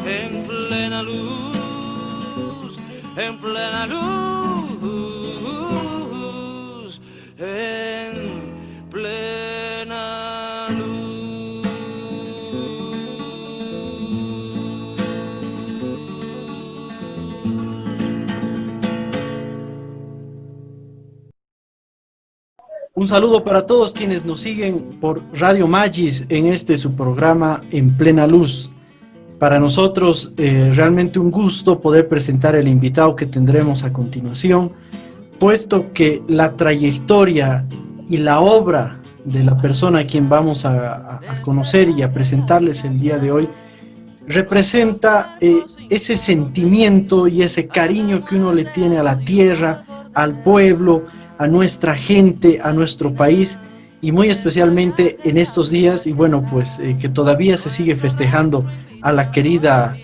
en plena luz, en plena luz, en plena luz. Un saludo para todos quienes nos siguen por Radio Magis en este su programa En Plena Luz. Para nosotros realmente un gusto poder presentar el invitado que tendremos a continuación, puesto que la trayectoria y la obra de la persona a quien vamos a conocer y a presentarles el día de hoy representa ese sentimiento y ese cariño que uno le tiene a la tierra, al pueblo, a nuestra gente, a nuestro país, y muy especialmente en estos días, y bueno, pues que todavía se sigue festejando a la querida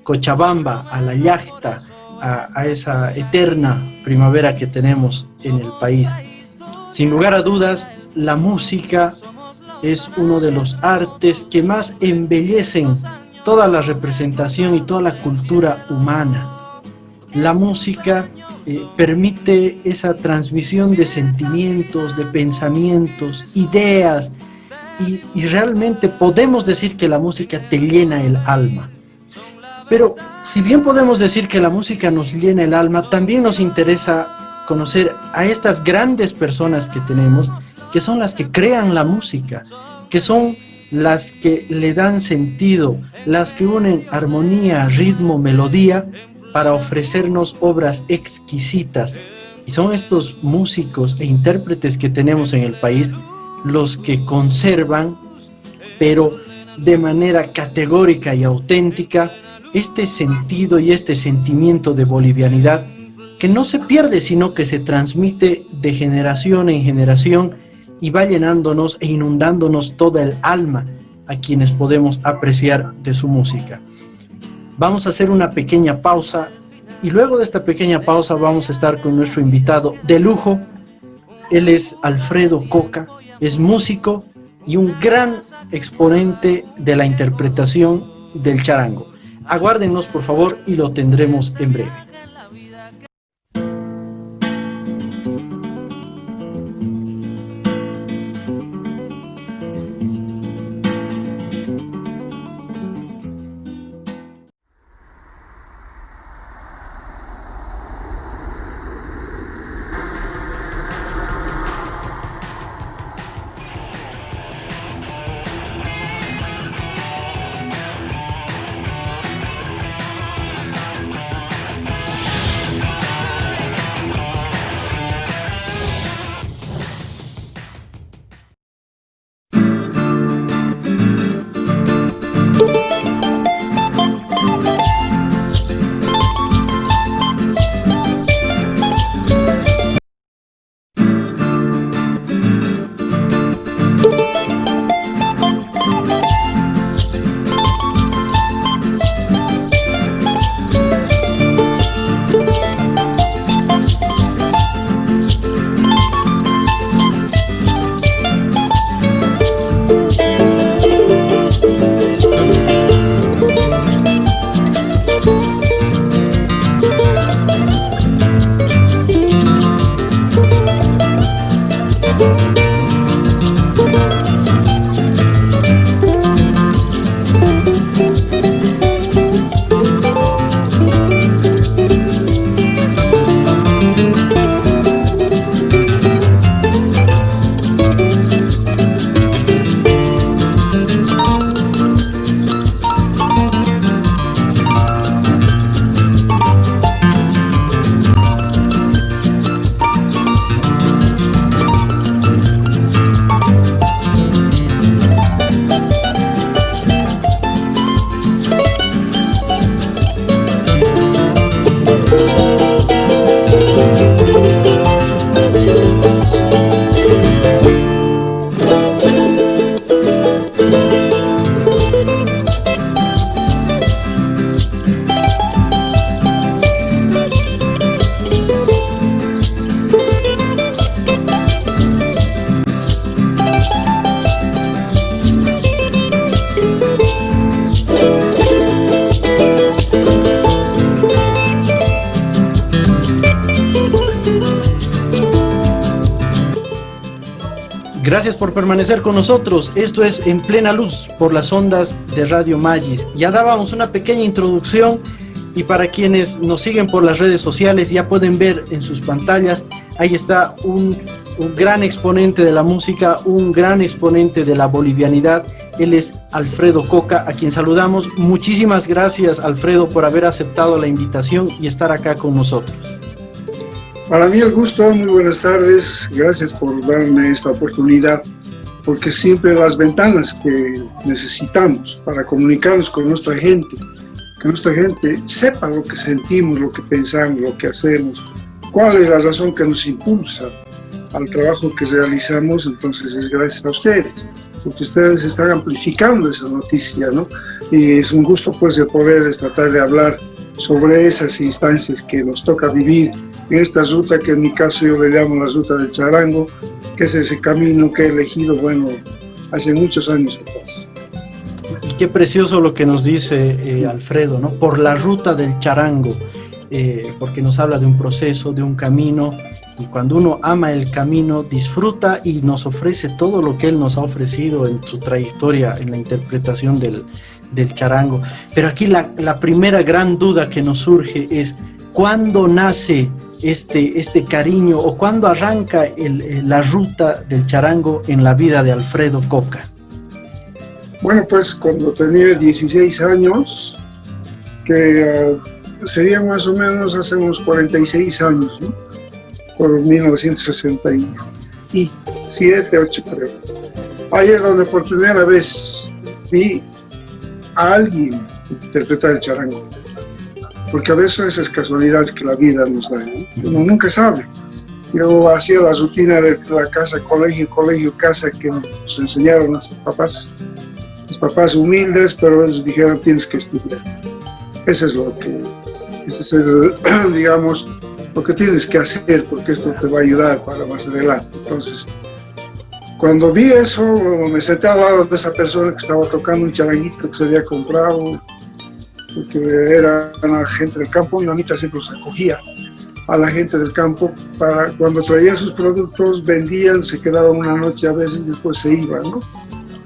Cochabamba, a la Llacta, a esa eterna primavera que tenemos en el país. Sin lugar a dudas, la música es uno de los artes que más embellecen toda la representación y toda la cultura humana. La música permite esa transmisión de sentimientos, de pensamientos, ideas, y realmente podemos decir que la música te llena el alma. Pero si bien podemos decir que la música nos llena el alma, también nos interesa conocer a estas grandes personas que tenemos, que son las que crean la música, que son las que le dan sentido, las que unen armonía, ritmo, melodía, para ofrecernos obras exquisitas. Y son estos músicos e intérpretes que tenemos en el país los que conservan, pero de manera categórica y auténtica, este sentido y este sentimiento de bolivianidad que no se pierde, sino que se transmite de generación en generación y va llenándonos e inundándonos toda el alma a quienes podemos apreciar de su música. Vamos a hacer una pequeña pausa y luego de esta pequeña pausa vamos a estar con nuestro invitado de lujo. Él es Alfredo Coca, es músico y un gran exponente de la interpretación del charango. Aguárdennos por favor y lo tendremos en breve. Gracias por permanecer con nosotros. Esto es En Plena Luz por las ondas de Radio Magis. Ya dábamos una pequeña introducción y para quienes nos siguen por las redes sociales ya pueden ver en sus pantallas, ahí está un gran exponente de la música, un gran exponente de la bolivianidad. Él es Alfredo Coca, a quien saludamos. Muchísimas gracias, Alfredo, por haber aceptado la invitación y estar acá con nosotros. Para mí el gusto, muy buenas tardes, gracias por darme esta oportunidad, porque siempre las ventanas que necesitamos para comunicarnos con nuestra gente, que nuestra gente sepa lo que sentimos, lo que pensamos, lo que hacemos, cuál es la razón que nos impulsa al trabajo que realizamos. Entonces es gracias a ustedes, porque ustedes están amplificando esa noticia, ¿no? Y es un gusto pues de poder tratar de hablar sobre esas instancias que nos toca vivir en esta ruta que en mi caso yo le llamo la ruta del charango, que es ese camino que he elegido, bueno, hace muchos años atrás. Y qué precioso lo que nos dice Alfredo, ¿no? Por la ruta del charango, porque nos habla de un proceso, de un camino, y cuando uno ama el camino, disfruta y nos ofrece todo lo que él nos ha ofrecido en su trayectoria, en la interpretación del charango. Pero aquí la primera gran duda que nos surge es, ¿cuándo nace este cariño o cuándo arranca la ruta del charango en la vida de Alfredo Coca? Bueno, pues cuando tenía 16 años, que serían más o menos hace unos 46 años, ¿no? Por 1967, 8 creo. Ahí es donde por primera vez vi a alguien interpretar el charango. Porque a veces esas casualidades que la vida nos da, ¿no? Uno nunca sabe. Yo hacía la rutina de la casa, colegio, casa que nos enseñaron nuestros papás. Mis papás humildes, pero ellos dijeron tienes que estudiar. Eso es lo que, ese es el, digamos, lo que tienes que hacer, porque esto te va a ayudar para más adelante. Entonces, cuando vi eso, me senté al lado de esa persona que estaba tocando un charanguito que se había comprado, porque era la gente del campo. Mi mamita siempre los acogía a la gente del campo para cuando traían sus productos, vendían, se quedaban una noche a veces y después se iban, ¿no?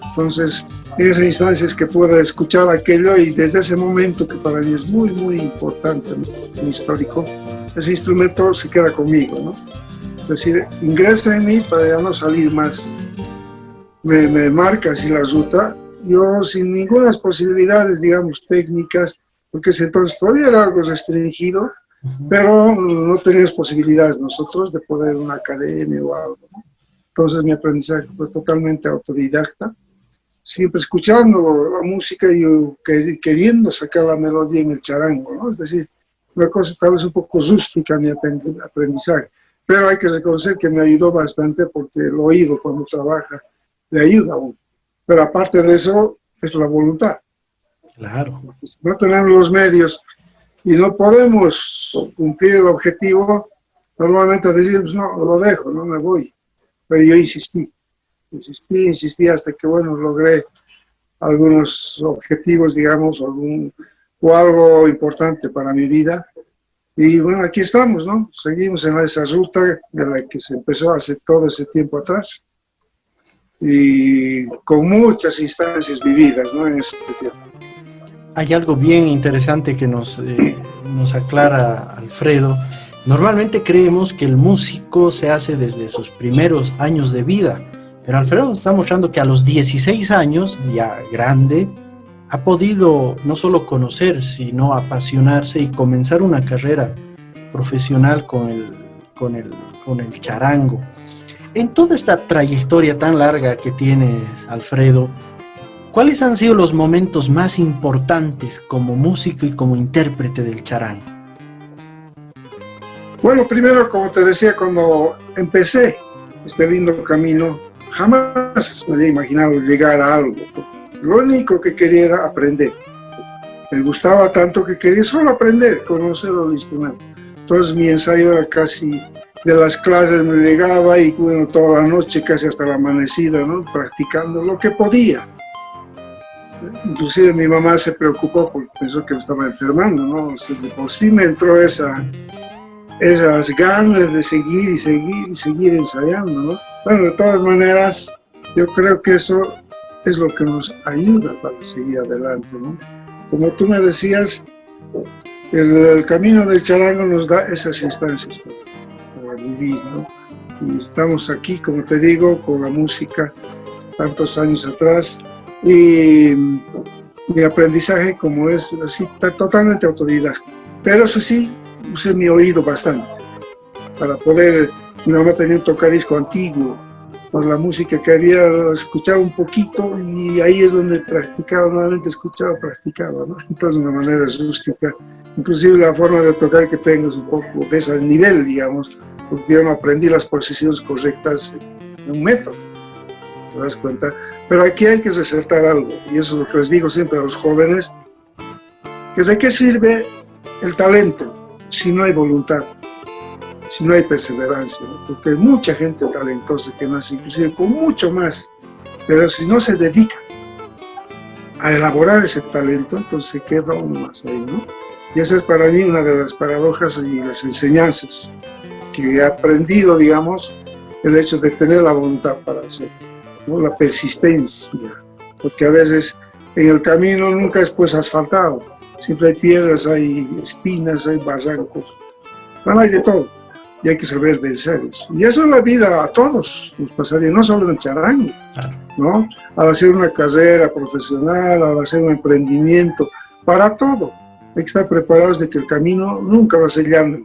Entonces, en esas instancias que pueda escuchar aquello, y desde ese momento que para mí es muy, muy importante, muy histórico, ese instrumento se queda conmigo, ¿no? Es decir, ingresa en mí para ya no salir más. Me marca así la ruta. Yo sin ninguna posibilidades, digamos, técnicas, porque ese entonces todavía era algo restringido, pero no teníamos posibilidades nosotros de poder una academia o algo, ¿no? Entonces mi aprendizaje fue totalmente autodidacta, siempre escuchando la música y queriendo sacar la melodía en el charango, ¿no? Es decir, una cosa tal vez un poco rústica mi aprendizaje, pero hay que reconocer que me ayudó bastante porque el oído cuando trabaja le ayuda a uno. Pero aparte de eso, es la voluntad. Claro. Porque si no tenemos los medios y no podemos cumplir el objetivo, normalmente decimos, no, lo dejo, no me voy. Pero yo insistí hasta que, bueno, logré algunos objetivos, digamos, o algo importante para mi vida. Y bueno, aquí estamos, ¿no? Seguimos en esa ruta de la que se empezó hace todo ese tiempo atrás. Y con muchas instancias vividas, ¿no? En ese tiempo. Hay algo bien interesante que nos aclara Alfredo. Normalmente creemos que el músico se hace desde sus primeros años de vida, pero Alfredo nos está mostrando que a los 16 años, ya grande, ha podido no solo conocer, sino apasionarse y comenzar una carrera profesional con el charango. En toda esta trayectoria tan larga que tienes, Alfredo, ¿cuáles han sido los momentos más importantes como músico y como intérprete del charango? Bueno, primero, como te decía, cuando empecé este lindo camino, jamás me había imaginado llegar a algo. Lo único que quería era aprender. Me gustaba tanto que quería solo aprender, conocer el instrumento. Entonces mi ensayo era casi de las clases, me llegaba y bueno, toda la noche, casi hasta la amanecida, ¿no? Practicando lo que podía. Inclusive mi mamá se preocupó porque pensó que me estaba enfermando, ¿no? O sea, por sí me entró esa esas ganas de seguir y seguir y seguir ensayando, ¿no? Bueno, de todas maneras, yo creo que eso es lo que nos ayuda para seguir adelante, ¿no? Como tú me decías, el camino del charango nos da esas instancias para vivir, ¿no? Y estamos aquí, como te digo, con la música tantos años atrás, y mi aprendizaje como es así, totalmente autodidacta. Pero eso sí, usé mi oído bastante para poder. Mi mamá tenía un tocadisco antiguo por la música que había escuchado un poquito, y ahí es donde practicaba, nuevamente escuchaba, practicaba, ¿no? Entonces, de una manera rústica. Inclusive la forma de tocar que tengo es un poco de ese nivel, digamos, porque yo no aprendí las posiciones correctas en un método, ¿te das cuenta? Pero aquí hay que resaltar algo, y eso es lo que les digo siempre a los jóvenes, que ¿de qué sirve el talento si no hay voluntad, si no hay perseverancia? ¿No? Porque hay mucha gente talentosa que nace inclusive con mucho más, pero si no se dedica a elaborar ese talento, entonces se queda uno más ahí, ¿no? Y esa es para mí una de las paradojas y las enseñanzas que he aprendido, digamos, el hecho de tener la voluntad para hacerlo, ¿no? La persistencia, porque a veces en el camino nunca es pues asfaltado, siempre hay piedras, hay espinas, hay barrancos, bueno, hay de todo, y hay que saber vencer eso. Y eso es la vida, a todos nos pasaría, no solo en el charango, ¿no? Al hacer una carrera profesional, al hacer un emprendimiento, para todo, hay que estar preparados de que el camino nunca va a ser llano.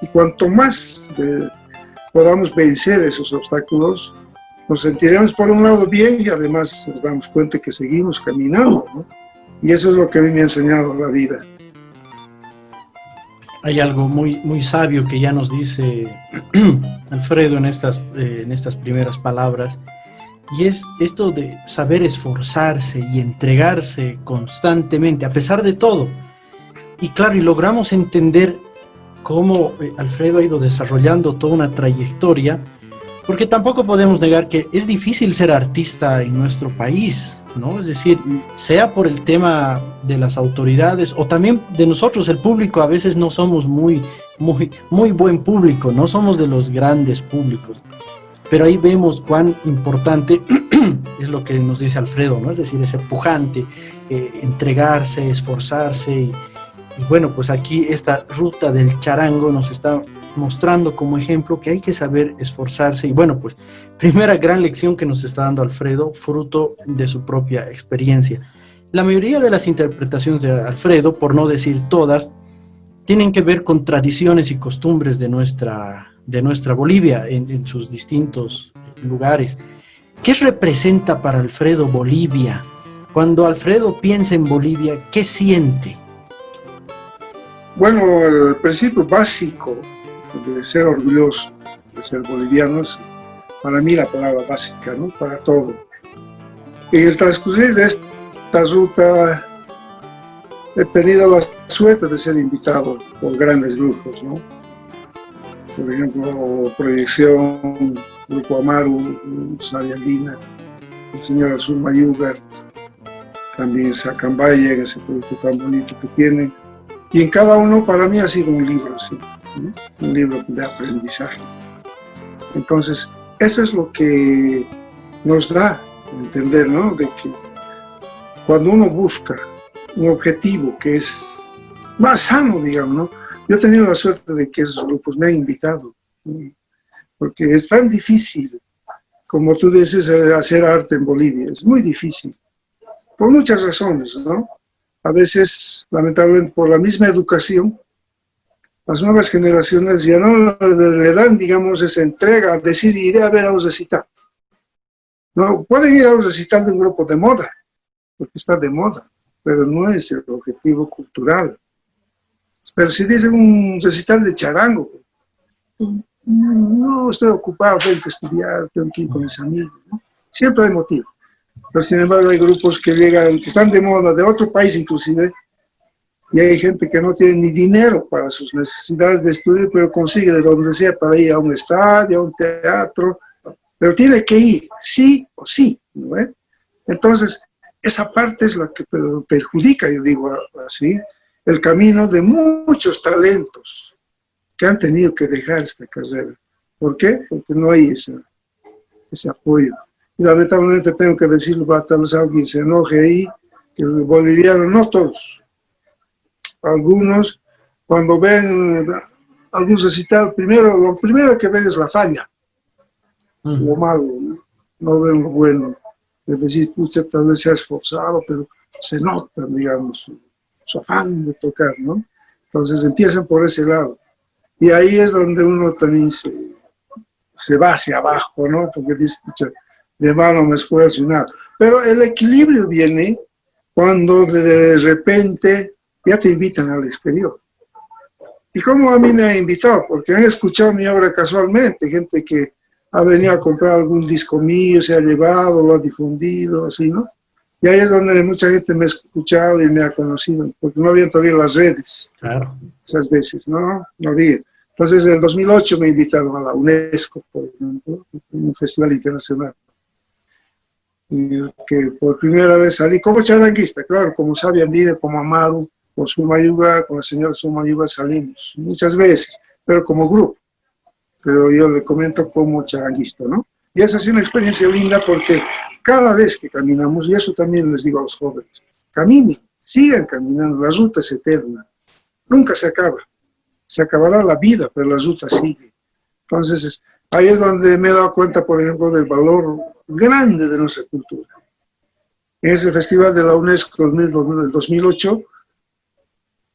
Y cuanto más podamos vencer esos obstáculos, nos sentiremos por un lado bien y además nos damos cuenta que seguimos caminando, ¿no? Y eso es lo que a mí me ha enseñado la vida. Hay algo muy sabio que ya nos dice Alfredo en estas primeras palabras, y es esto de saber esforzarse y entregarse constantemente, a pesar de todo. Y claro, y logramos entender cómo Alfredo ha ido desarrollando toda una trayectoria, porque tampoco podemos negar que es difícil ser artista en nuestro país, ¿no? Es decir, sea por el tema de las autoridades o también de nosotros, el público, a veces no somos muy buen público, no somos de los grandes públicos, pero ahí vemos cuán importante es lo que nos dice Alfredo, ¿no? Es decir, ese pujante, entregarse, esforzarse y bueno, pues aquí esta ruta del charango nos está mostrando como ejemplo que hay que saber esforzarse. Y bueno, pues primera gran lección que nos está dando Alfredo, fruto de su propia experiencia. La mayoría de las interpretaciones de Alfredo, por no decir todas, tienen que ver con tradiciones y costumbres de nuestra Bolivia en sus distintos lugares. ¿Qué representa para Alfredo Bolivia? Cuando Alfredo piensa en Bolivia, ¿qué siente? Bueno, el principio básico de ser orgulloso de ser bolivianos, para mí la palabra básica, ¿no? Para todo. En el transcurrir de esta ruta he tenido la suerte de ser invitado por grandes grupos, ¿no? Por ejemplo, Proyección, Grupo Amaru, Sadia Andina, el señor Azul Mayugar, también Sacambaya, en ese proyecto tan bonito que tienen. Y en cada uno para mí ha sido un libro, ¿sí? Un libro de aprendizaje. Entonces, eso es lo que nos da a entender, ¿no? De que cuando uno busca un objetivo que es más sano, digamos, ¿no? Yo he tenido la suerte de que esos grupos me han invitado, ¿no? Porque es tan difícil, como tú dices, hacer arte en Bolivia. Es muy difícil, por muchas razones, ¿no? A veces, lamentablemente, por la misma educación, las nuevas generaciones ya no le dan, digamos, esa entrega a decir, iré a ver a un recital. No, pueden ir a un recital de un grupo de moda, porque está de moda, pero no es el objetivo cultural. Pero si dicen un recital de charango, no estoy ocupado, tengo que estudiar, tengo que ir con mis amigos, ¿no? Siempre hay motivo. Pero sin embargo hay grupos que llegan, que están de moda, de otro país inclusive, y hay gente que no tiene ni dinero para sus necesidades de estudio, pero consigue de donde sea para ir a un estadio, a un teatro, pero tiene que ir, sí o sí, ¿no? Entonces, esa parte es la que perjudica, yo digo así, el camino de muchos talentos que han tenido que dejar esta carrera. ¿Por qué? Porque no hay ese apoyo. Y lamentablemente tengo que decirlo, tal vez alguien se enoje ahí, que los bolivianos, no todos, algunos, cuando ven algún recitado, lo primero que ven es la falla, lo malo, no ven lo bueno. Es decir, usted tal vez se ha esforzado, pero se nota, digamos, su afán de tocar, ¿no? Entonces empiezan por ese lado. Y ahí es donde uno también se va hacia abajo, ¿no? Porque dice, pucha, de mano me esfuerzo y nada. Pero el equilibrio viene cuando de repente ya te invitan al exterior. Y como a mí me ha invitado, porque han escuchado mi obra casualmente, gente que ha venido a comprar algún disco mío, se ha llevado, lo ha difundido, así, ¿no? Y ahí es donde mucha gente me ha escuchado y me ha conocido, porque no había todavía las redes, claro, esas veces, ¿no? No había. Entonces, en el 2008 me invitaron a la UNESCO, por ejemplo, un festival internacional, que por primera vez salí como charanguista, claro, como Sabia Andine, como Amaru, con Sumayuga, con la señora Sumayuga salimos muchas veces, pero como grupo. Pero yo le comento como charanguista, ¿no? Y esa es una experiencia linda porque cada vez que caminamos, y eso también les digo a los jóvenes, caminen, sigan caminando, la ruta es eterna, nunca se acaba, se acabará la vida, pero la ruta sigue. Entonces, ahí es donde me he dado cuenta, por ejemplo, del valor grande de nuestra cultura. En ese festival de la UNESCO del 2008,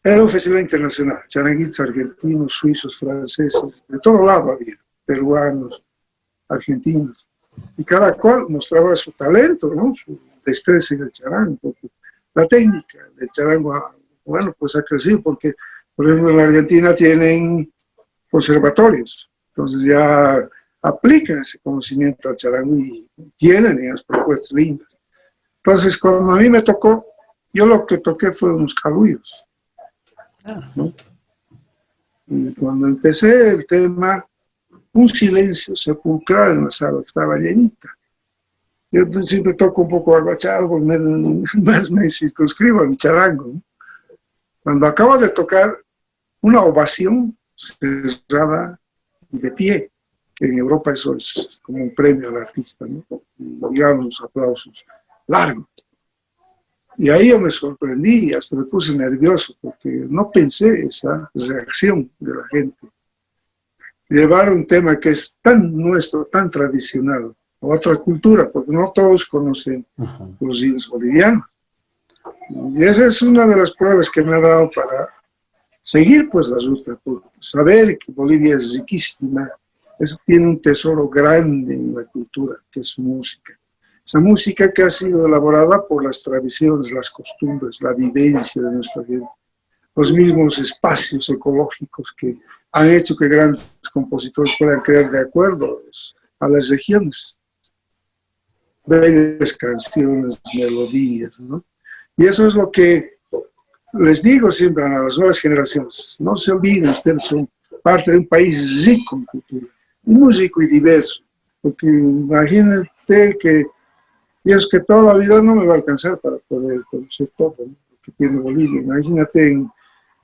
era un festival internacional, charanguistas argentinos, suizos, franceses, de todo lado había, peruanos, argentinos, y cada cual mostraba su talento, ¿no? Su destreza en el charango, porque la técnica del charango, bueno, pues ha crecido, porque, por ejemplo, en la Argentina tienen conservatorios, entonces ya aplican ese conocimiento al charango y tienen esas propuestas lindas. Entonces, cuando a mí me tocó, yo lo que toqué fue unos caluyos, ¿no? Y cuando empecé el tema, un silencio sepulcral en la sala, que estaba llenita. Yo siempre toco un poco agachado, porque más me circunscribo a mi charango, ¿no? Cuando acabo de tocar, una ovación cerrada y de pie, que en Europa eso es como un premio al artista, ¿no? Y unos aplausos largos. Y ahí yo me sorprendí, hasta me puse nervioso, porque no pensé esa reacción de la gente. Llevar un tema que es tan nuestro, tan tradicional, a otra cultura, porque no todos conocen los ritmos bolivianos. Y esa es una de las pruebas que me ha dado para seguir pues la ruta, porque saber que Bolivia es riquísima, tiene un tesoro grande en la cultura, que es su música. Esa música que ha sido elaborada por las tradiciones, las costumbres, la vivencia de nuestra vida, los mismos espacios ecológicos que han hecho que grandes compositores puedan crear de acuerdo a las regiones, bellas canciones, melodías, ¿no? Y eso es lo que les digo siempre a las nuevas generaciones, no se olviden, ustedes son parte de un país rico en cultura, y muy rico y diverso, porque imagínate que pienso que toda la vida no me va a alcanzar para poder conocer todo, ¿no?, lo que tiene Bolivia. Imagínate en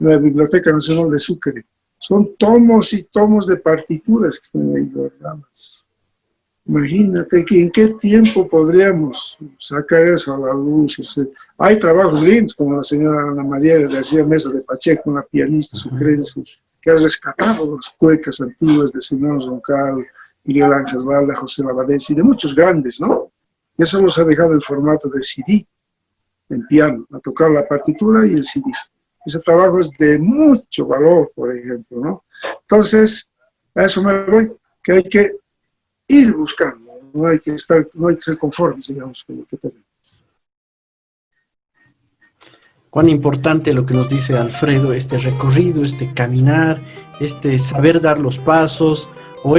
la Biblioteca Nacional de Sucre, son tomos y tomos de partituras que están ahí guardadas. Imagínate que en qué tiempo podríamos sacar eso a la luz. Hay trabajos lindos, como la señora Ana María de García Mesa de Pacheco, una pianista sucrense, que ha rescatado las cuecas antiguas de Simón Roncal, Miguel Ángel Valda, José Lavadez y de muchos grandes, ¿no? Y eso los ha dejado en formato de CD, en piano, a tocar la partitura y el CD. Ese trabajo es de mucho valor, por ejemplo, ¿no? Entonces, a eso me voy, que hay que ir buscando, no hay que ser conformes, digamos, con lo que tenemos. Cuán importante lo que nos dice Alfredo, este recorrido, este caminar, este saber dar los pasos, o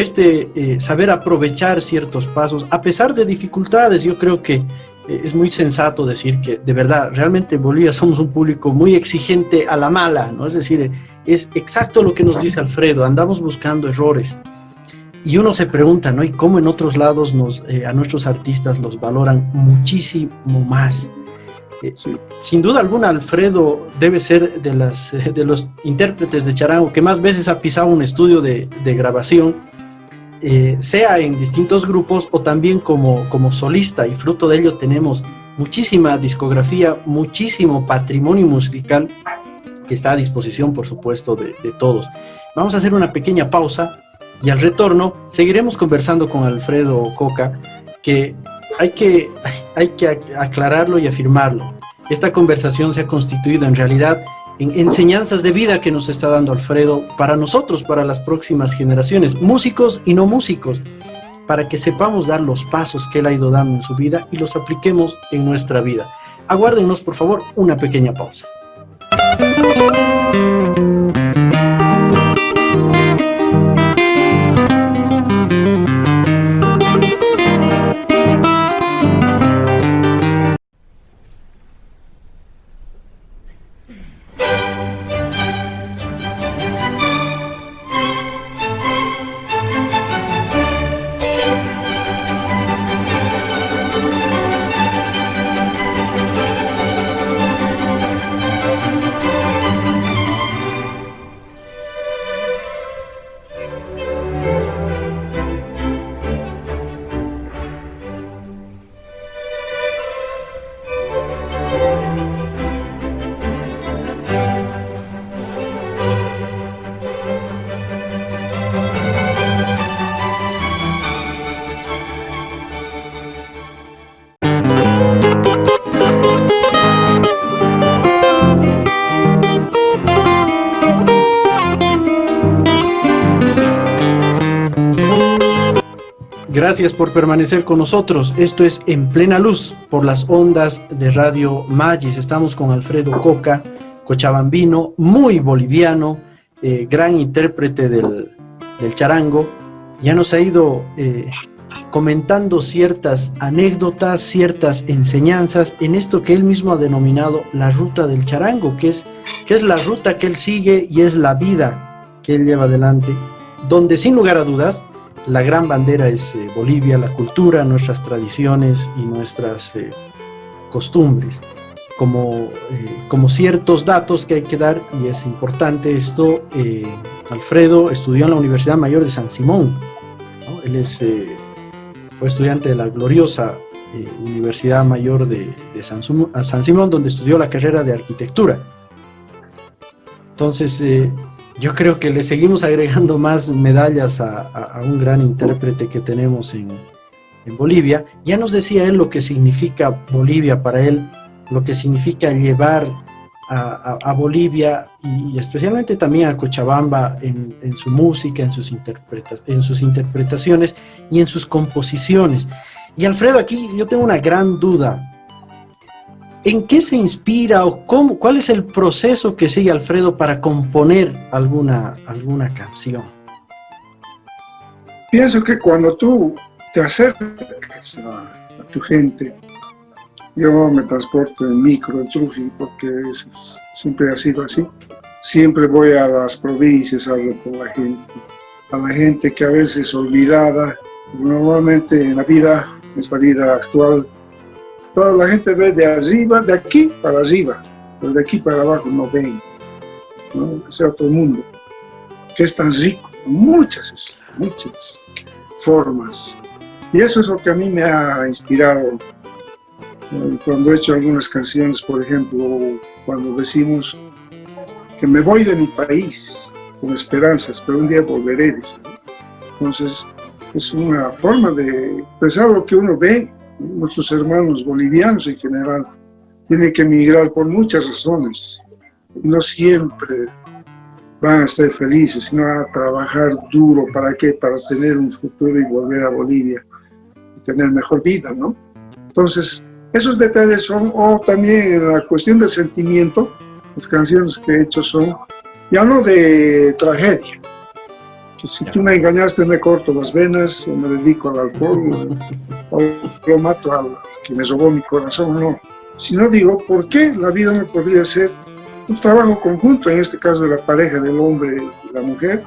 saber aprovechar ciertos pasos, a pesar de dificultades. Yo creo que es muy sensato decir que, de verdad, realmente en Bolivia somos un público muy exigente a la mala, ¿no? Es decir, es exacto lo que nos dice Alfredo, andamos buscando errores. Y uno se pregunta, ¿no? ¿Y cómo en otros lados a nuestros artistas los valoran muchísimo más? Sí. Sin duda alguna, Alfredo debe ser de los intérpretes de charango que más veces ha pisado un estudio de grabación, sea en distintos grupos o también como solista, y fruto de ello tenemos muchísima discografía, muchísimo patrimonio musical que está a disposición, por supuesto, de todos. Vamos a hacer una pequeña pausa y al retorno seguiremos conversando con Alfredo Coca, que hay que aclararlo y afirmarlo. Esta conversación se ha constituido en realidad en enseñanzas de vida que nos está dando Alfredo para nosotros, para las próximas generaciones, músicos y no músicos, para que sepamos dar los pasos que él ha ido dando en su vida y los apliquemos en nuestra vida. Aguárdenos, por favor, una pequeña pausa. Gracias por permanecer con nosotros. Esto es En Plena Luz por las ondas de Radio Magis. Estamos con Alfredo Coca, cochabambino, muy boliviano, gran intérprete del charango. Ya nos ha ido comentando ciertas anécdotas, ciertas enseñanzas en esto que él mismo ha denominado la ruta del charango, que es la ruta que él sigue y es la vida que él lleva adelante, donde sin lugar a dudas la gran bandera es Bolivia, la cultura, nuestras tradiciones y nuestras costumbres. Como ciertos datos que hay que dar, y es importante esto, Alfredo estudió en la Universidad Mayor de San Simón, ¿no? Él fue estudiante de la gloriosa Universidad Mayor de San Simón, donde estudió la carrera de arquitectura. Entonces, yo creo que le seguimos agregando más medallas a un gran intérprete que tenemos en Bolivia. Ya nos decía él lo que significa Bolivia para él, lo que significa llevar a Bolivia y especialmente también a Cochabamba en su música, en sus interpretaciones y en sus composiciones. Y Alfredo, aquí yo tengo una gran duda. ¿En qué se inspira o cuál es el proceso que sigue Alfredo para componer alguna canción? Pienso que cuando tú te acercas a tu gente, yo me transporto en micro, en Trufi, porque siempre ha sido así. Siempre voy a las provincias, hablo con a la gente que a veces es olvidada. Normalmente en esta vida actual, toda la gente ve de arriba, de aquí para arriba, pero de aquí para abajo no ven, ¿no? Ese otro mundo, que es tan rico, muchas formas. Y eso es lo que a mí me ha inspirado. Cuando he hecho algunas canciones, por ejemplo, cuando decimos que me voy de mi país con esperanzas, pero un día volveré, dice. Entonces, es una forma de expresar lo que uno ve. Nuestros hermanos bolivianos en general tienen que emigrar por muchas razones. No siempre van a estar felices, sino a trabajar duro. ¿Para qué? Para tener un futuro y volver a Bolivia y tener mejor vida, ¿no? Entonces, esos detalles son, o también la cuestión del sentimiento. Las canciones que he hecho son, ya no de tragedia, que si tú me engañaste me corto las venas, o me dedico al alcohol, o lo mato al que me robó mi corazón, no. Sino digo, ¿por qué la vida no podría ser un trabajo conjunto, en este caso de la pareja del hombre y la mujer,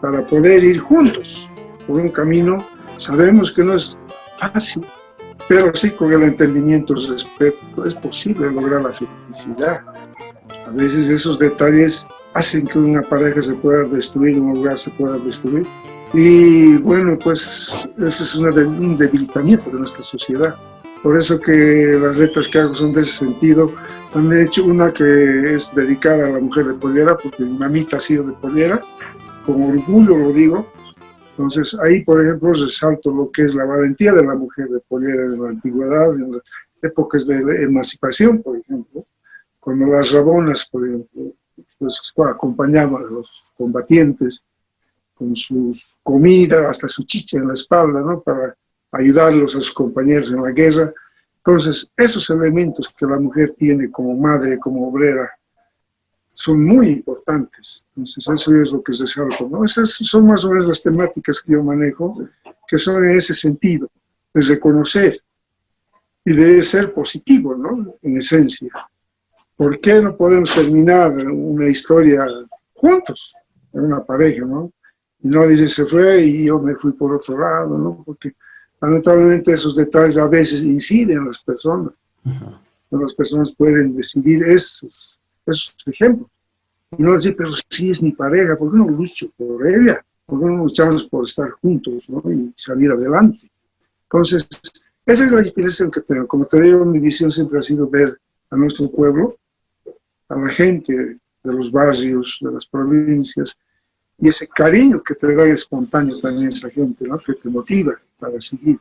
para poder ir juntos por un camino? Sabemos que no es fácil, pero sí con el entendimiento, el respeto, es posible lograr la felicidad. A veces esos detalles hacen que una pareja se pueda destruir, un hogar se pueda destruir. Y bueno, pues ese es un debilitamiento de nuestra sociedad. Por eso que las letras que hago son de ese sentido. Han hecho una que es dedicada a la mujer de Pollera, porque mi mamita ha sido de Pollera, con orgullo lo digo. Entonces ahí, por ejemplo, resalto lo que es la valentía de la mujer de Pollera en la antigüedad, en las épocas de emancipación, por ejemplo, cuando las rabonas, por ejemplo, pues, acompañaban a los combatientes con su comida, hasta su chicha en la espalda, ¿no? Para ayudarlos a sus compañeros en la guerra. Entonces, esos elementos que la mujer tiene como madre, como obrera, son muy importantes. Entonces, eso es lo que resalto, ¿no? Esas son más o menos las temáticas que yo manejo, que son en ese sentido, de reconocer y de ser positivo, ¿no? En esencia. ¿Por qué no podemos terminar una historia juntos, en una pareja, ¿no? Y no dice, se fue y yo me fui por otro lado, ¿no? Porque lamentablemente esos detalles a veces inciden en las personas. Las personas pueden decidir esos ejemplos. Y no decir, pero sí es mi pareja, ¿por qué no lucho por ella? ¿Por qué no luchamos por estar juntos, ¿no? Y salir adelante? Entonces, esa es la inspiración que tengo. Como te digo, mi visión siempre ha sido ver a nuestro pueblo, a la gente de los barrios, de las provincias, y ese cariño que te da espontáneo también esa gente, ¿no? Que te motiva para seguir.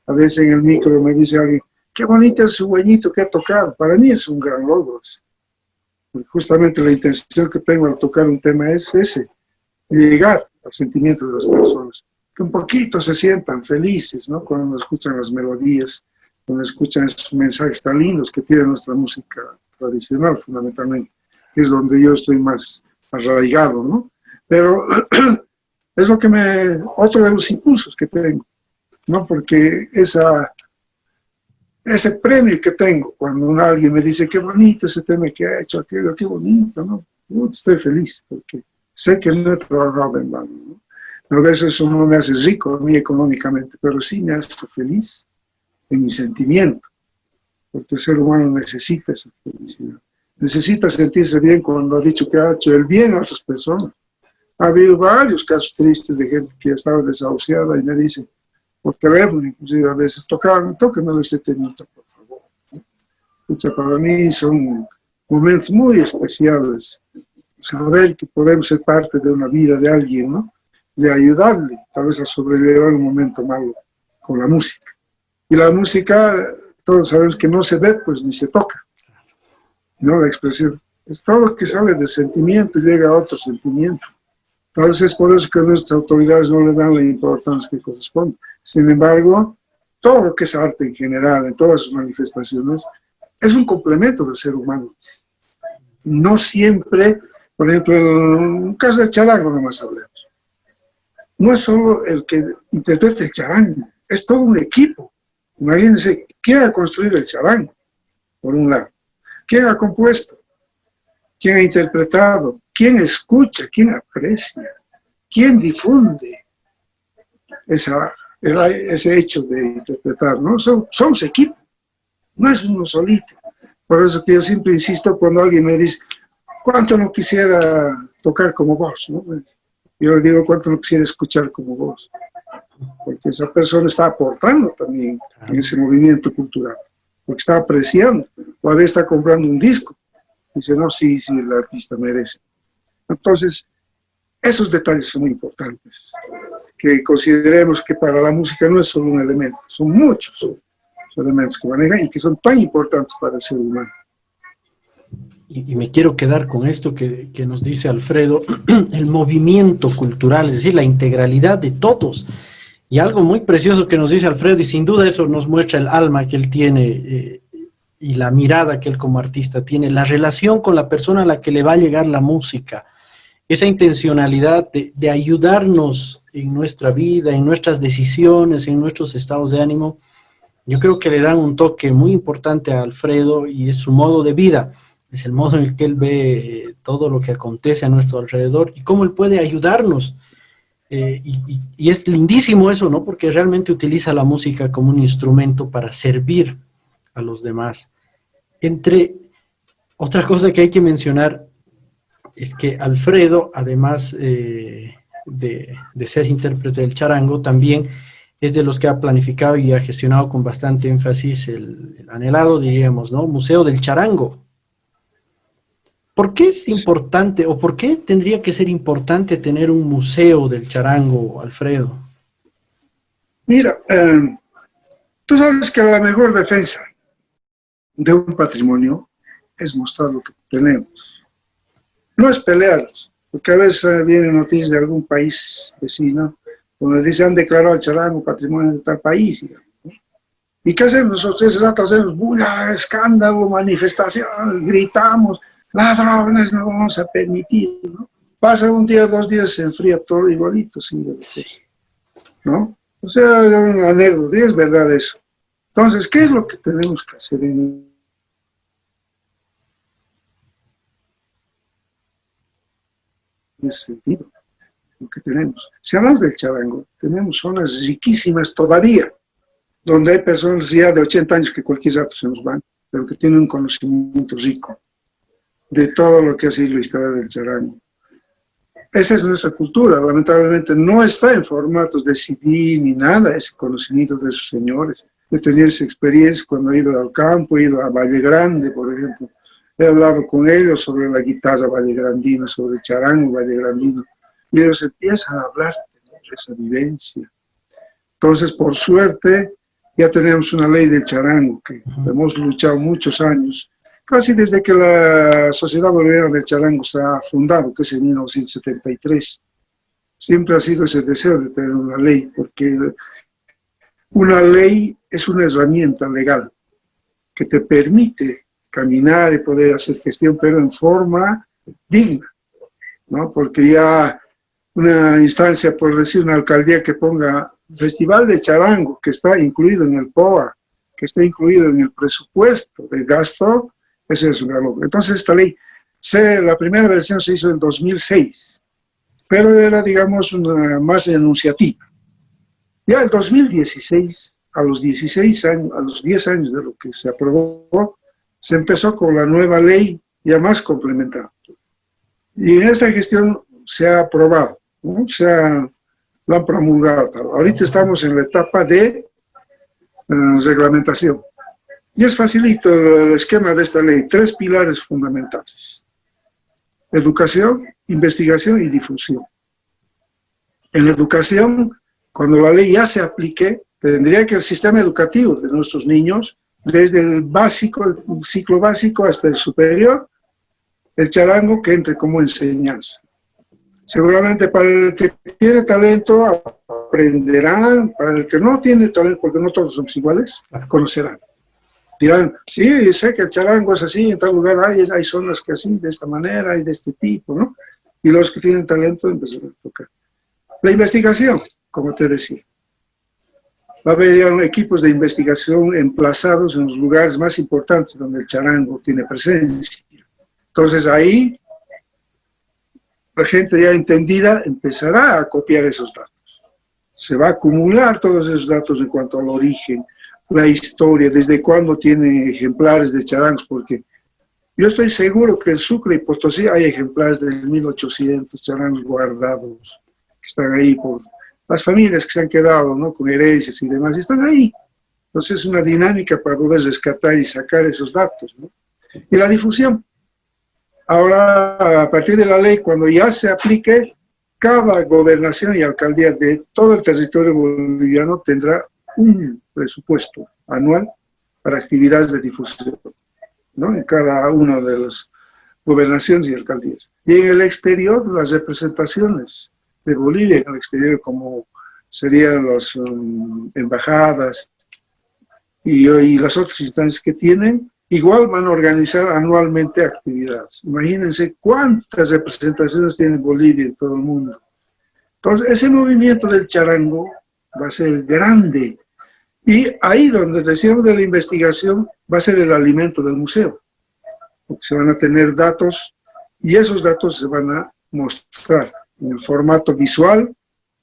A veces en el micro me dice alguien, qué bonito es su güeñito que ha tocado. Para mí es un gran logro. Justamente la intención que tengo al tocar un tema es ese, llegar al sentimiento de las personas, que un poquito se sientan felices, ¿no? Cuando escuchan las melodías, cuando escuchan esos mensajes tan lindos que tiene nuestra música tradicional, fundamentalmente, que es donde yo estoy más arraigado, ¿no? Pero es lo que otro de los impulsos que tengo, ¿no? Porque ese premio que tengo cuando alguien me dice, qué bonito ese tema que ha hecho, aquello, qué bonito, ¿no? Yo estoy feliz porque sé que no he trabajado en vano, ¿no? A veces eso no me hace rico a mí económicamente, pero sí me hace feliz en mi sentimiento, porque el ser humano necesita esa felicidad. Necesita sentirse bien cuando ha dicho que ha hecho el bien a otras personas. Ha habido varios casos tristes de gente que estaba desahuciada y me dice, por teléfono, inclusive a veces, tóquenme este temita, por favor. Escucha, para mí son momentos muy especiales, saber que podemos ser parte de una vida de alguien, ¿no? De ayudarle, tal vez a sobrellevar un momento malo con la música. Y la música, todos sabemos que no se ve, pues ni se toca, ¿no? La expresión. Es todo lo que sale del sentimiento y llega a otro sentimiento. Tal vez es por eso que nuestras autoridades no le dan la importancia que corresponde. Sin embargo, todo lo que es arte en general, en todas sus manifestaciones, es un complemento del ser humano. No siempre, por ejemplo, en un caso de charango nomás hablemos. No es solo el que interprete el charango, es todo un equipo. Imagínense, ¿quién ha construido el charango? Por un lado. ¿Quién ha compuesto? ¿Quién ha interpretado? ¿Quién escucha? ¿Quién aprecia? ¿Quién difunde ese hecho de interpretar? ¿No? Somos equipo, no es uno solito. Por eso que yo siempre insisto cuando alguien me dice, ¿cuánto no quisiera tocar como vos? ¿No? Yo le digo, ¿cuánto no quisiera escuchar como vos? Porque esa persona está aportando también en ese movimiento cultural, porque está apreciando, o a veces está comprando un disco. Dice, no, sí, el artista merece. Entonces, esos detalles son muy importantes, que consideremos que para la música no es solo un elemento, son muchos los elementos que manejan y que son tan importantes para el ser humano. Y me quiero quedar con esto que nos dice Alfredo, el movimiento cultural, es decir, la integralidad de todos. Y algo muy precioso que nos dice Alfredo, y sin duda eso nos muestra el alma que él tiene y la mirada que él como artista tiene, la relación con la persona a la que le va a llegar la música, esa intencionalidad de ayudarnos en nuestra vida, en nuestras decisiones, en nuestros estados de ánimo. Yo creo que le dan un toque muy importante a Alfredo y es su modo de vida, es el modo en el que él ve todo lo que acontece a nuestro alrededor y cómo él puede ayudarnos Y es lindísimo eso, ¿no? Porque realmente utiliza la música como un instrumento para servir a los demás. Otra cosa que hay que mencionar es que Alfredo, además de ser intérprete del charango, también es de los que ha planificado y ha gestionado con bastante énfasis el anhelado, diríamos, ¿no? Museo del Charango. ¿Por qué es importante o por qué tendría que ser importante tener un museo del charango, Alfredo? Mira, tú sabes que la mejor defensa de un patrimonio es mostrar lo que tenemos. No es pelearlos, porque a veces vienen noticias de algún país vecino donde dicen han declarado el charango patrimonio de tal país. ¿No? ¿Y qué hacemos nosotros? Ese rato hacemos bulla, escándalo, manifestación, gritamos, ladrones, no vamos a permitir, ¿no? Pasa un día, 2 días, se enfría todo igualito, ¿no? O sea, una anécdota, y es verdad eso. Entonces, ¿qué es lo que tenemos que hacer en ese sentido? Lo que tenemos. Si hablamos del charango, tenemos zonas riquísimas todavía, donde hay personas ya de 80 años que cualquier rato se nos van, pero que tienen un conocimiento rico de todo lo que ha sido la historia del charango. Esa es nuestra cultura, lamentablemente no está en formatos de CD ni nada, ese conocimiento de esos señores. He tenido esa experiencia cuando he ido al campo, he ido a Valle Grande, por ejemplo. He hablado con ellos sobre la guitarra vallegrandina, sobre el charango vallegrandino, y ellos empiezan a hablar de esa vivencia. Entonces, por suerte, ya tenemos una ley del charango que hemos luchado muchos años, casi desde que la Sociedad Boliviana del Charango se ha fundado, que es en 1973. Siempre ha sido ese deseo de tener una ley, porque una ley es una herramienta legal que te permite caminar y poder hacer gestión, pero en forma digna, ¿no? Porque ya una instancia, por decir, una alcaldía que ponga Festival de Charango, que está incluido en el POA, que está incluido en el presupuesto de gasto, eso es una locura. Entonces esta ley, la primera versión se hizo en 2006, pero era, digamos, una más enunciativa. Ya en 2016, a los 16 años, a los 10 años de lo que se aprobó, se empezó con la nueva ley ya más complementada. Y en esta gestión se ha aprobado, ¿no? Lo han promulgado. Ahorita estamos en la etapa de reglamentación. Y es facilito el esquema de esta ley, 3 pilares fundamentales: educación, investigación y difusión. En la educación, cuando la ley ya se aplique, tendría que el sistema educativo de nuestros niños, desde el básico, el ciclo básico hasta el superior, el charango que entre como enseñanza. Seguramente para el que tiene talento aprenderán, para el que no tiene talento, porque no todos somos iguales, conocerán. Dirán, sí, sé que el charango es así, en tal lugar hay zonas que así, de esta manera y de este tipo, ¿no? Y los que tienen talento empezarán a tocar. La investigación, como te decía. Va a haber ya equipos de investigación emplazados en los lugares más importantes donde el charango tiene presencia. Entonces ahí, la gente ya entendida empezará a copiar esos datos. Se va a acumular todos esos datos en cuanto al origen, la historia, desde cuándo tiene ejemplares de charangos, porque yo estoy seguro que en Sucre y Potosí hay ejemplares de 1800 charangos guardados, que están ahí por las familias que se han quedado, ¿no?, con herencias y demás, y están ahí. Entonces es una dinámica para poder rescatar y sacar esos datos, ¿no? Y la difusión. Ahora, a partir de la ley, cuando ya se aplique, cada gobernación y alcaldía de todo el territorio boliviano tendrá un presupuesto anual para actividades de difusión, ¿no?, en cada una de las gobernaciones y alcaldías. Y en el exterior, las representaciones de Bolivia en el exterior, como serían las embajadas y las otras instancias que tienen, igual van a organizar anualmente actividades. Imagínense cuántas representaciones tiene Bolivia en todo el mundo. Entonces, ese movimiento del charango va a ser grande. Y ahí donde decíamos de la investigación, va a ser el alimento del museo. Porque se van a tener datos y esos datos se van a mostrar en el formato visual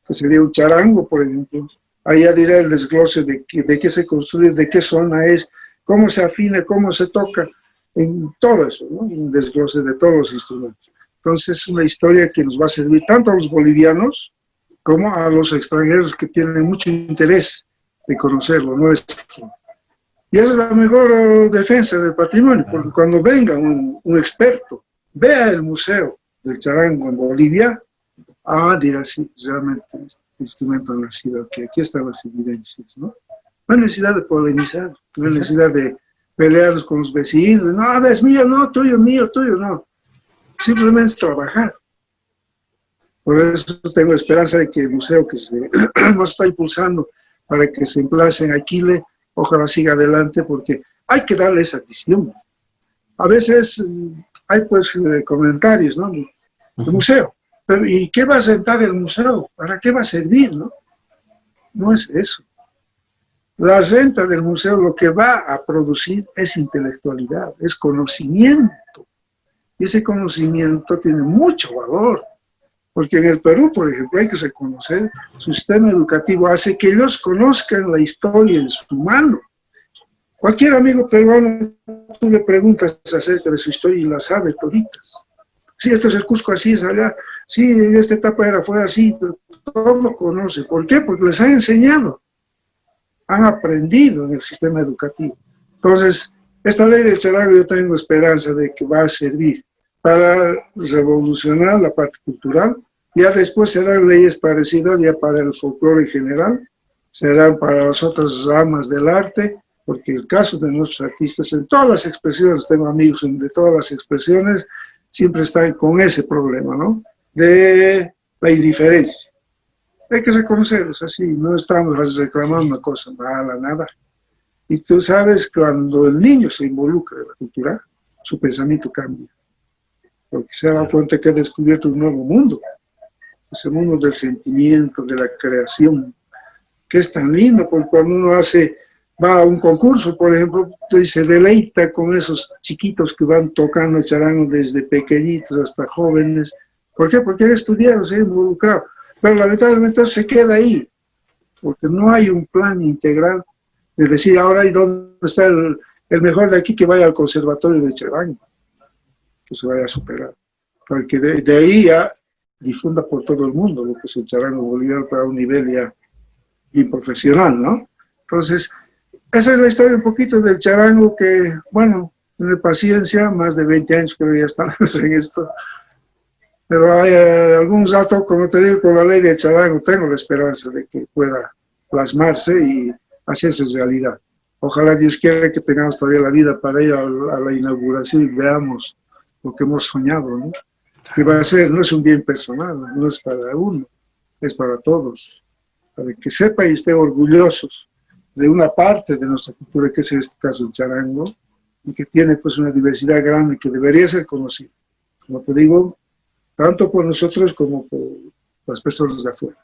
que sería un charango, por ejemplo. Ahí ya dirá el desglose de qué se construye, de qué zona es, cómo se afina, cómo se toca, en todo eso, ¿no? Un desglose de todos los instrumentos. Entonces es una historia que nos va a servir tanto a los bolivianos como a los extranjeros que tienen mucho interés de conocerlo, ¿no? Y esa es la mejor defensa del patrimonio, porque cuando venga un experto, vea el Museo del Charango en Bolivia, dirá, sí, realmente este instrumento ha nacido aquí, aquí están las evidencias, ¿no? No hay necesidad de polemizar, no hay necesidad de pelearnos con los vecinos, no, es mío, no, tuyo, mío, tuyo, no. Simplemente es trabajar. Por eso tengo esperanza de que el museo que nos está impulsando para que se emplace en Aquile, ojalá siga adelante, porque hay que darle esa visión. A veces hay pues comentarios, ¿no? El museo, pero ¿y qué va a sentar el museo? ¿Para qué va a servir, no? No es eso. La renta del museo lo que va a producir es intelectualidad, es conocimiento. Y ese conocimiento tiene mucho valor. Porque en el Perú, por ejemplo, hay que reconocer, su sistema educativo hace que ellos conozcan la historia en su mano. Cualquier amigo peruano, tú le preguntas acerca de su historia y la sabe toditas. Sí, esto es el Cusco, así es allá. Sí, en esta etapa fue así. Todo lo conoce. ¿Por qué? Porque les han enseñado. Han aprendido en el sistema educativo. Entonces, esta ley del charango yo tengo esperanza de que va a servir para revolucionar la parte cultural. Ya después serán leyes parecidas ya para el folclore en general, serán para las otras ramas del arte, porque el caso de nuestros artistas en todas las expresiones, tengo amigos de todas las expresiones, siempre están con ese problema, ¿no? De la indiferencia. Hay que reconocer, es así, no estamos reclamando una cosa mala, nada. Y tú sabes, cuando el niño se involucra en la cultura, su pensamiento cambia. Porque se da cuenta que ha descubierto un nuevo mundo, ese mundo del sentimiento, de la creación, que es tan lindo, porque cuando uno va a un concurso, por ejemplo, se deleita con esos chiquitos que van tocando el charango desde pequeñitos hasta jóvenes. ¿Por qué? Porque han estudiado, se han involucrado. Pero lamentablemente se queda ahí, porque no hay un plan integral de decir, ahora, ¿y dónde está el mejor de aquí que vaya al conservatorio de charango? Que se vaya a superar, porque de ahí ya difunda por todo el mundo lo que es el charango boliviano para un nivel ya bien profesional, ¿no? Entonces, esa es la historia un poquito del charango que, bueno, tiene paciencia, más de 20 años creo que ya estamos en esto, pero hay algún rato, como te digo, con la ley del charango tengo la esperanza de que pueda plasmarse y hacerse realidad. Ojalá Dios quiera que tengamos todavía la vida para ir a la inauguración y veamos lo que hemos soñado, ¿no? Que va a ser, no es un bien personal, no es para uno, es para todos, para que sepan y estén orgullosos de una parte de nuestra cultura, que es en este caso el charango, y que tiene pues una diversidad grande que debería ser conocida, como te digo, tanto por nosotros como por las personas de afuera.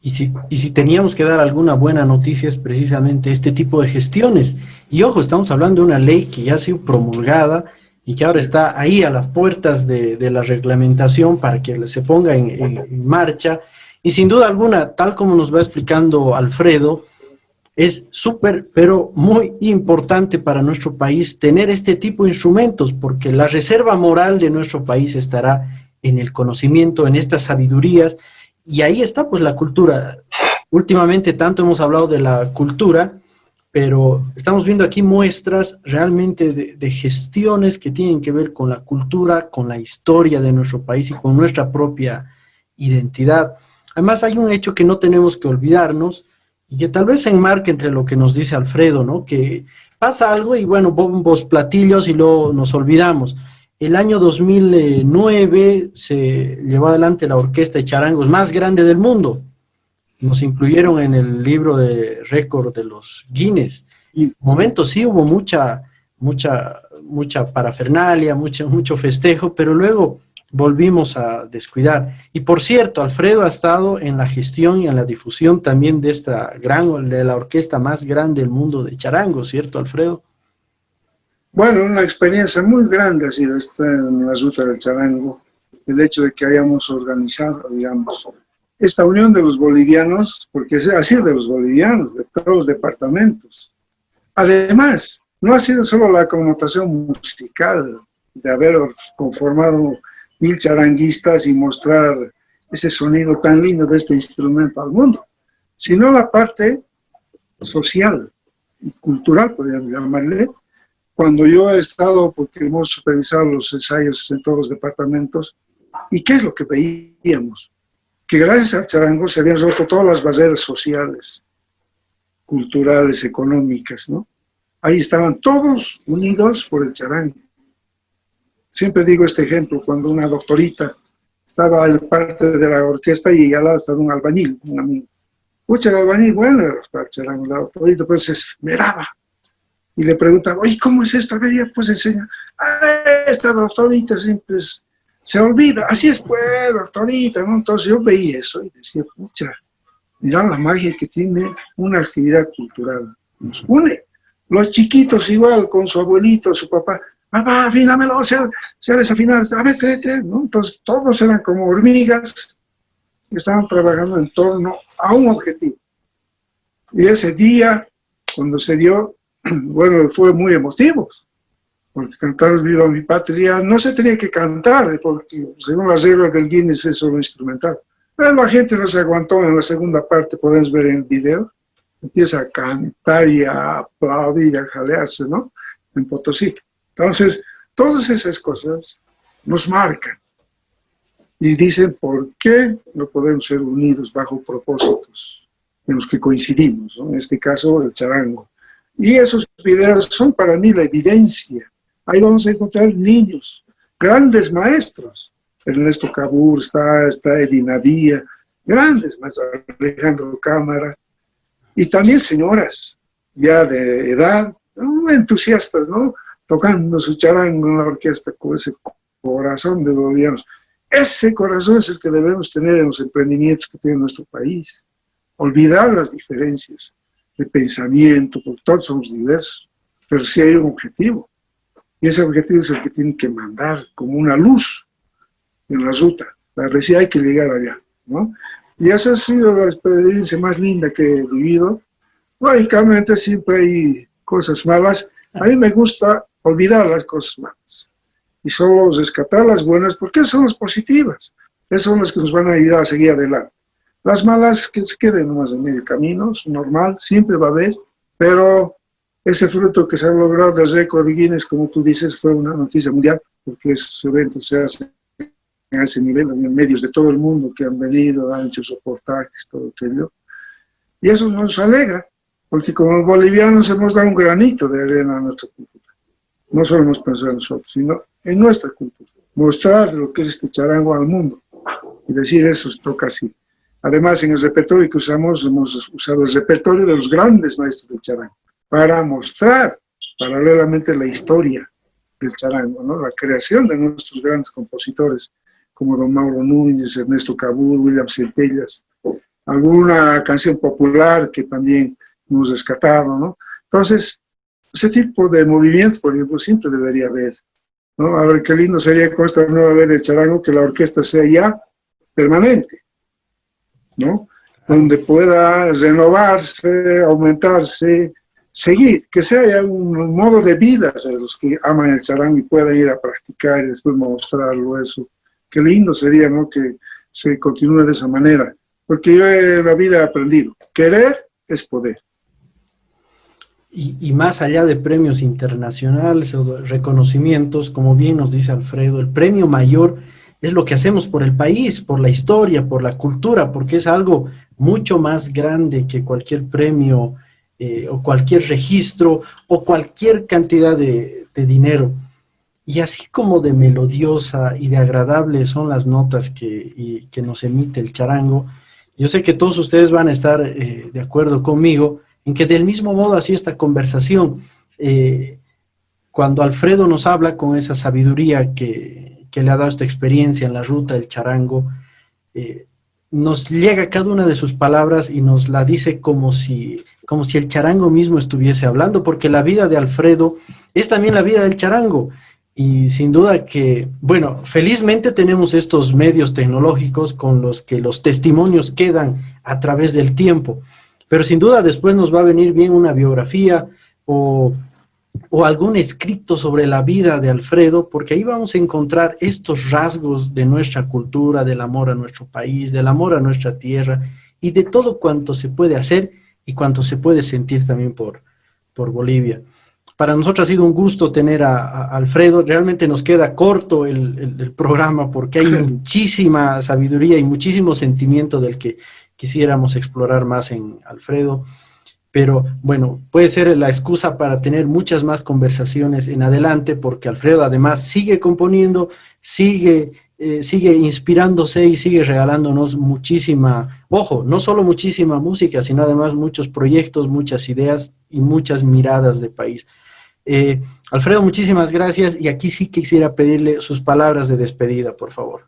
Y si teníamos que dar alguna buena noticia es precisamente este tipo de gestiones. Y ojo, estamos hablando de una ley que ya ha sido promulgada y que ahora está ahí a las puertas de la reglamentación para que se ponga en marcha. Y sin duda alguna, tal como nos va explicando Alfredo, es súper, pero muy importante para nuestro país tener este tipo de instrumentos, porque la reserva moral de nuestro país estará en el conocimiento, en estas sabidurías, y ahí está pues la cultura. Últimamente tanto hemos hablado de la cultura, pero estamos viendo aquí muestras realmente de gestiones que tienen que ver con la cultura, con la historia de nuestro país y con nuestra propia identidad. Además hay un hecho que no tenemos que olvidarnos y que tal vez se enmarque entre lo que nos dice Alfredo, ¿no? Que pasa algo y bueno, bombos, platillos y luego nos olvidamos. El año 2009 se llevó adelante la orquesta de charangos más grande del mundo. Nos incluyeron en el libro de récord de los Guinness. Y en un momento sí hubo mucha parafernalia, mucho festejo, pero luego volvimos a descuidar. Y por cierto, Alfredo ha estado en la gestión y en la difusión también de de la orquesta más grande del mundo de charango, ¿cierto, Alfredo? Bueno, una experiencia muy grande ha sido esta en la ruta del charango. El hecho de que hayamos organizado, digamos, esta unión de los bolivianos, porque es así de los bolivianos, de todos los departamentos. Además, no ha sido solo la connotación musical de haber conformado 1000 charanguistas y mostrar ese sonido tan lindo de este instrumento al mundo, sino la parte social y cultural, podríamos llamarle. Cuando yo he estado, porque hemos supervisado los ensayos en todos los departamentos, ¿y qué es lo que veíamos? Que gracias al charango se habían roto todas las barreras sociales, culturales, económicas, ¿no? Ahí estaban todos unidos por el charango. Siempre digo este ejemplo, cuando una doctorita estaba en parte de la orquesta y al lado estaba un albañil, un amigo. Pucha, el albañil, bueno, era para el charango, la doctorita pues se esmeraba y le preguntaba, oye, ¿cómo es esto? A ver, pues enseña. Esta doctorita siempre se olvida, así es pues, doctorita, ¿no? Entonces yo veía eso y decía, pucha, mira la magia que tiene una actividad cultural, nos une. Los chiquitos igual, con su abuelito, su papá, papá, afínamelo, se ha desafinado, a ver, tres, ¿no? Entonces todos eran como hormigas que estaban trabajando en torno a un objetivo. Y ese día, cuando se dio, bueno, fue muy emotivo, porque cantar Viva mi Patria no se tenía que cantar, porque según las reglas del Guinness es solo instrumental. Pero la gente no se aguantó en la segunda parte, podemos ver en el video, empieza a cantar y a aplaudir y a jalearse, ¿no? En Potosí. Entonces, todas esas cosas nos marcan y dicen por qué no podemos ser unidos bajo propósitos en los que coincidimos, ¿no? En este caso, el charango. Y esos videos son para mí la evidencia. Ahí vamos a encontrar niños, grandes maestros. Ernesto Cabur está Edina Díaz, grandes maestros, Alejandro Cámara, y también señoras ya de edad, ¿no? Entusiastas, ¿no? Tocando su charango en la orquesta con ese corazón de bolivianos. Ese corazón es el que debemos tener en los emprendimientos que tiene nuestro país. Olvidar las diferencias de pensamiento, porque todos somos diversos, pero sí hay un objetivo. Y ese objetivo es el que tiene que mandar como una luz en la ruta. La decía, hay que llegar allá, ¿no? Y esa ha sido la experiencia más linda que he vivido. Lógicamente siempre hay cosas malas. A mí me gusta olvidar las cosas malas y solo rescatar las buenas, porque esas son las positivas. Esas son las que nos van a ayudar a seguir adelante. Las malas que se queden nomás en medio camino, es normal, siempre va a haber, pero ese fruto que se ha logrado del récord Guinness, como tú dices, fue una noticia mundial, porque ese evento se hace a ese nivel, en medios de todo el mundo que han venido, han hecho reportajes, todo aquello. Y eso nos alegra, porque como bolivianos hemos dado un granito de arena a nuestra cultura. No solo hemos pensado en nosotros, sino en nuestra cultura. Mostrar lo que es este charango al mundo y decir eso se toca así. Además, en el repertorio que usamos, hemos usado el repertorio de los grandes maestros del charango para mostrar paralelamente la historia del charango, ¿no? La creación de nuestros grandes compositores, como don Mauro Núñez, Ernesto Cabur, William Centellas, alguna canción popular que también hemos rescatado, ¿no? Entonces, ese tipo de movimientos, por ejemplo, siempre debería haber, ¿no? A ver qué lindo sería con esta nueva vez de charango que la orquesta sea ya permanente, ¿no? Donde pueda renovarse, aumentarse, seguir, que sea ya un modo de vida de los que aman el charango y puedan ir a practicar y después mostrarlo eso. Qué lindo sería, ¿no? Que se continúe de esa manera, porque yo en la vida he aprendido, querer es poder. Y más allá de premios internacionales o de reconocimientos, como bien nos dice Alfredo, el premio mayor es lo que hacemos por el país, por la historia, por la cultura, porque es algo mucho más grande que cualquier premio o cualquier registro o cualquier cantidad de dinero. Y así como de melodiosa y de agradable son las notas que nos emite el charango, yo sé que todos ustedes van a estar de acuerdo conmigo en que del mismo modo así esta conversación, cuando Alfredo nos habla con esa sabiduría que le ha dado esta experiencia en la ruta del charango, nos llega cada una de sus palabras y nos la dice como si el charango mismo estuviese hablando, porque la vida de Alfredo es también la vida del charango. Y sin duda que, bueno, felizmente tenemos estos medios tecnológicos con los que los testimonios quedan a través del tiempo, pero sin duda después nos va a venir bien una biografía o algún escrito sobre la vida de Alfredo, porque ahí vamos a encontrar estos rasgos de nuestra cultura, del amor a nuestro país, del amor a nuestra tierra y de todo cuanto se puede hacer y cuanto se puede sentir también por Bolivia. Para nosotros ha sido un gusto tener a Alfredo. Realmente nos queda corto el programa porque hay muchísima sabiduría y muchísimo sentimiento del que quisiéramos explorar más en Alfredo. Pero bueno, puede ser la excusa para tener muchas más conversaciones en adelante, porque Alfredo además sigue componiendo, sigue inspirándose y sigue regalándonos muchísima, ojo, no solo muchísima música, sino además muchos proyectos, muchas ideas y muchas miradas de país. Alfredo, muchísimas gracias, y aquí sí quisiera pedirle sus palabras de despedida, por favor.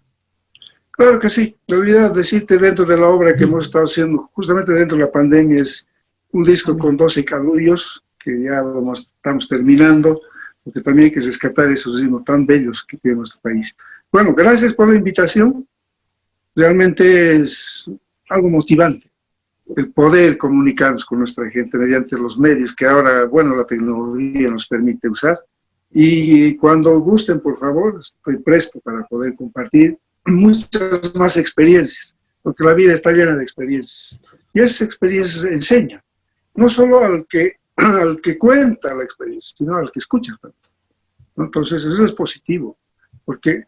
Claro que sí. Me olvidé decirte, dentro de la obra que hemos estado haciendo, justamente dentro de la pandemia, es un disco con 12 calullos, que ya estamos terminando, porque también hay que rescatar esos ritmos tan bellos que tiene nuestro país. Bueno, gracias por la invitación. Realmente es algo motivante el poder comunicarnos con nuestra gente mediante los medios que ahora, bueno, la tecnología nos permite usar. Y cuando gusten, por favor, estoy presto para poder compartir muchas más experiencias, porque la vida está llena de experiencias. Y esas experiencias enseñan, no solo al que cuenta la experiencia, sino al que escucha. Entonces, eso es positivo, porque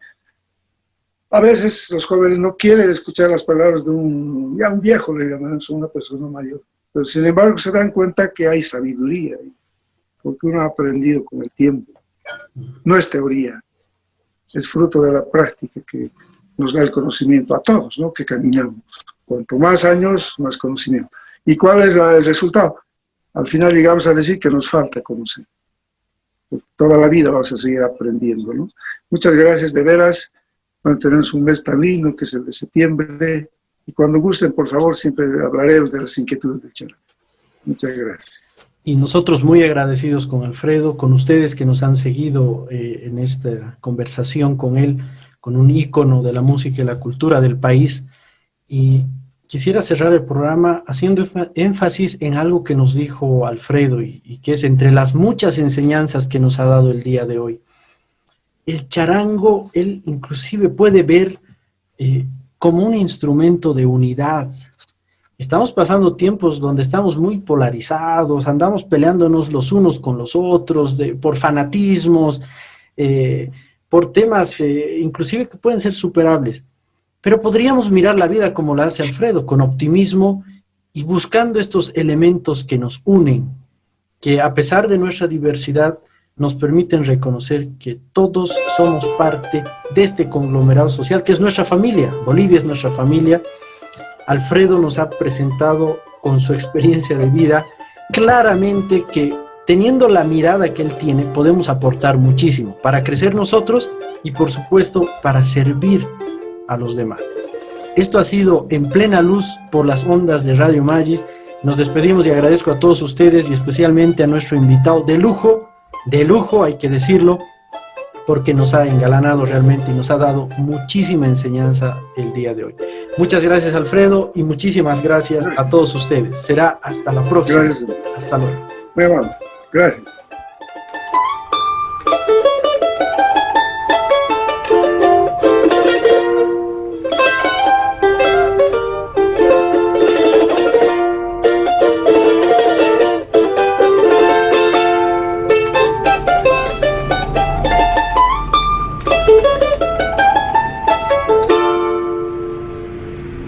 a veces los jóvenes no quieren escuchar las palabras de un viejo, le llaman, son una persona mayor. Pero sin embargo se dan cuenta que hay sabiduría, porque uno ha aprendido con el tiempo. No es teoría, es fruto de la práctica que nos da el conocimiento a todos, ¿no? Que caminamos. Cuanto más años, más conocimiento. ¿Y cuál es el resultado? Al final llegamos a decir que nos falta conocer. Porque toda la vida vamos a seguir aprendiendo, ¿no? Muchas gracias, de veras. Tenemos un mes tan lindo que es el de septiembre, y cuando gusten, por favor, siempre hablaremos de las inquietudes del charango. Muchas gracias. Y nosotros muy agradecidos con Alfredo, con ustedes que nos han seguido en esta conversación con él, con un ícono de la música y la cultura del país. Y quisiera cerrar el programa haciendo énfasis en algo que nos dijo Alfredo y que es entre las muchas enseñanzas que nos ha dado el día de hoy. El charango, él inclusive puede ver como un instrumento de unidad. Estamos pasando tiempos donde estamos muy polarizados, andamos peleándonos los unos con los otros, por fanatismos, por temas inclusive que pueden ser superables. Pero podríamos mirar la vida como la hace Alfredo, con optimismo y buscando estos elementos que nos unen, que a pesar de nuestra diversidad, nos permiten reconocer que todos somos parte de este conglomerado social, que es nuestra familia. Bolivia es nuestra familia. Alfredo nos ha presentado con su experiencia de vida claramente que, teniendo la mirada que él tiene, podemos aportar muchísimo para crecer nosotros y, por supuesto, para servir a los demás. Esto ha sido En Plena Luz por las ondas de Radio Magis. Nos despedimos y agradezco a todos ustedes y especialmente a nuestro invitado de lujo, hay que decirlo, porque nos ha engalanado realmente y nos ha dado muchísima enseñanza el día de hoy. Muchas gracias, Alfredo, y muchísimas gracias a todos ustedes. Será hasta la próxima. Gracias. Hasta luego. Muy amable. Gracias.